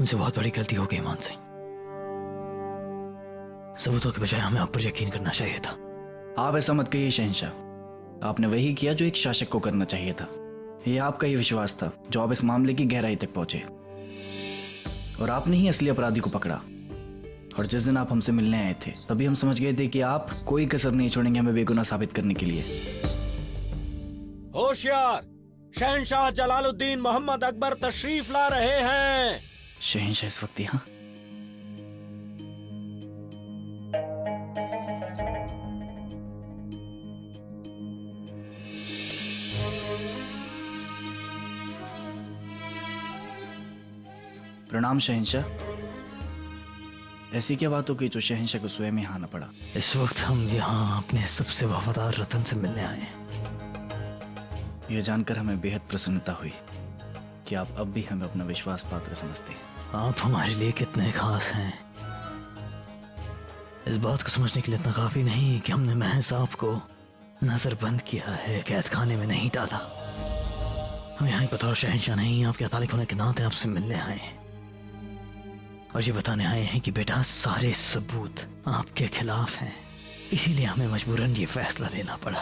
मुझसे बहुत बड़ी गलती हो गई मान सिंह। सबूतों के बजाय हमें आप पर यकीन करना चाहिए था। आप ऐसा मत कहिए शहंशाह, आपने वही किया जो एक शासक को करना चाहिए था। यह आपका ही विश्वास था जो आप इस मामले की गहराई तक पहुंचे, और आपने ही असली अपराधी को पकड़ा। और जिस दिन आप हमसे मिलने आए थे तभी हम समझ गए थे कि आप कोई कसर नहीं छोड़ेंगे हमें बेगुनाह साबित करने के लिए। होशियार, शहंशाह जलालुद्दीन मोहम्मद अकबर तशरीफ ला रहे हैं। शहंशाह इस वक्त यहाँ? प्रणाम शहंशाह। ऐसी क्या बात हो गई जो शहंशाह को स्वयं यहाँ आना पड़ा? इस वक्त हम यहाँ अपने सबसे वफादार रतन से मिलने आए हैं। यह जानकर हमें बेहद प्रसन्नता हुई कि आप अब भी हमें अपना विश्वास पात्र समझते हैं। आप हमारे लिए कितने खास हैं, इस बात को समझने के लिए इतना काफी नहीं कि हमने महज आपको नजरबंद किया है, कैद खाने में नहीं डाला। हम यहाँ बतौर शहंशाह नहीं, आपके तालिक होने के नाते आपसे मिलने आए हैं और ये बताने आए हैं कि बेटा सारे सबूत आपके खिलाफ हैं, इसीलिए हमें मजबूरन ये फैसला लेना पड़ा।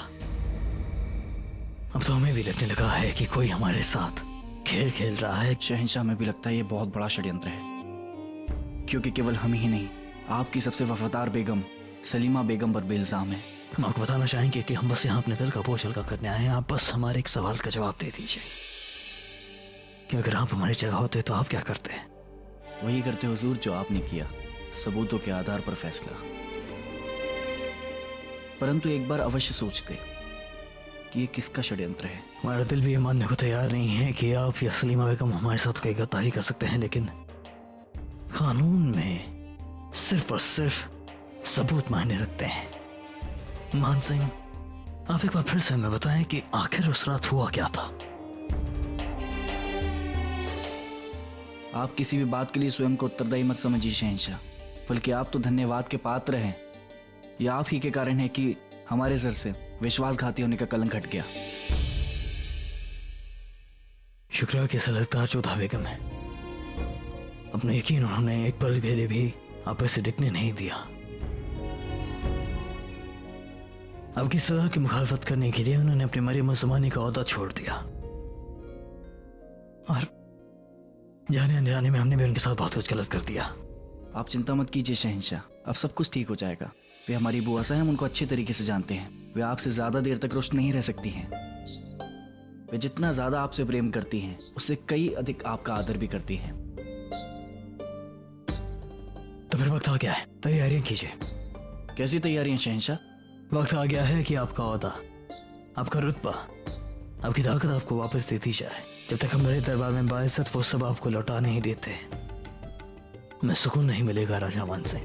अब तो हमें भी लगने लगा है कि कोई हमारे साथ खेल खेल रहा है। शहंशाह हमें भी लगता है ये बहुत बड़ा षड्यंत्र है, क्योंकि केवल हम ही नहीं, आपकी सबसे वफादार बेगम सलीमा बेगम पर भी इल्जाम है। हम आपको बताना चाहेंगे कि हम बस यहाँ अपने दिल का बोझ हल्का करने आए हैं। आप बस हमारे एक सवाल का जवाब दे दीजिए कि अगर आप हमारी जगह होते तो आप क्या करते हैं? वही करते हुजूर जो आपने किया, सबूतों के आधार पर फैसला। परंतु एक बार अवश्य सोचते कि ये किसका षड्यंत्र है। हमारा दिल भी ये मानने को तैयार नहीं है कि आप या सलीमा बेगम हमारे साथ कोई गद्दारी कर सकते हैं, लेकिन कानून में सिर्फ और सिर्फ सबूत मायने रखते हैं। मान सिंह, आप एक बार फिर से हमें बताएं कि आखिर उस रात हुआ क्या था? आप किसी भी बात के लिए स्वयं को उत्तरदायी मत समझिए शहंशाह, बल्कि आप तो धन्यवाद के पात्र हैं। यह आप ही के कारण है कि हमारे सर से विश्वासघाती होने का कलंक हट गया। शुक्रिया के सलाहकार चौथा बेगम है। अपना यकीन उन्होंने एक पल के लिए भी आप ऐसे दिखने नहीं दिया। आपकी सजा की मुखालफत करने के लिए उन्होंने अपनी मरियम ज़मानी का ओहदा छोड़ दिया, और जाने अनजाने में हमने भी उनके साथ बहुत कुछ गलत कर दिया। आप चिंता मत कीजिए शहंशाह, अब सब कुछ ठीक हो जाएगा। वे हमारी बुआ से, हम उनको अच्छे तरीके से जानते हैं। वे आपसे ज्यादा देर तक रुष्ट नहीं रह सकती हैं। वे जितना ज्यादा आपसे प्रेम करती हैं, उससे कई अधिक आपका आदर भी करती हैं। तो फिर वक्त आ गया है, तैयारियां कीजिए। कैसी तैयारियां शहंशाह? वक्त आ गया है कि आपका ओहदा, आपका रुतबा, आपकी ताकत आपको वापस दे दी जाए। जब तक हमारे दरबार में बाइज्जत वो सब आपको लौटा नहीं देते, मैं सुकून नहीं मिलेगा राजा मान सिंह।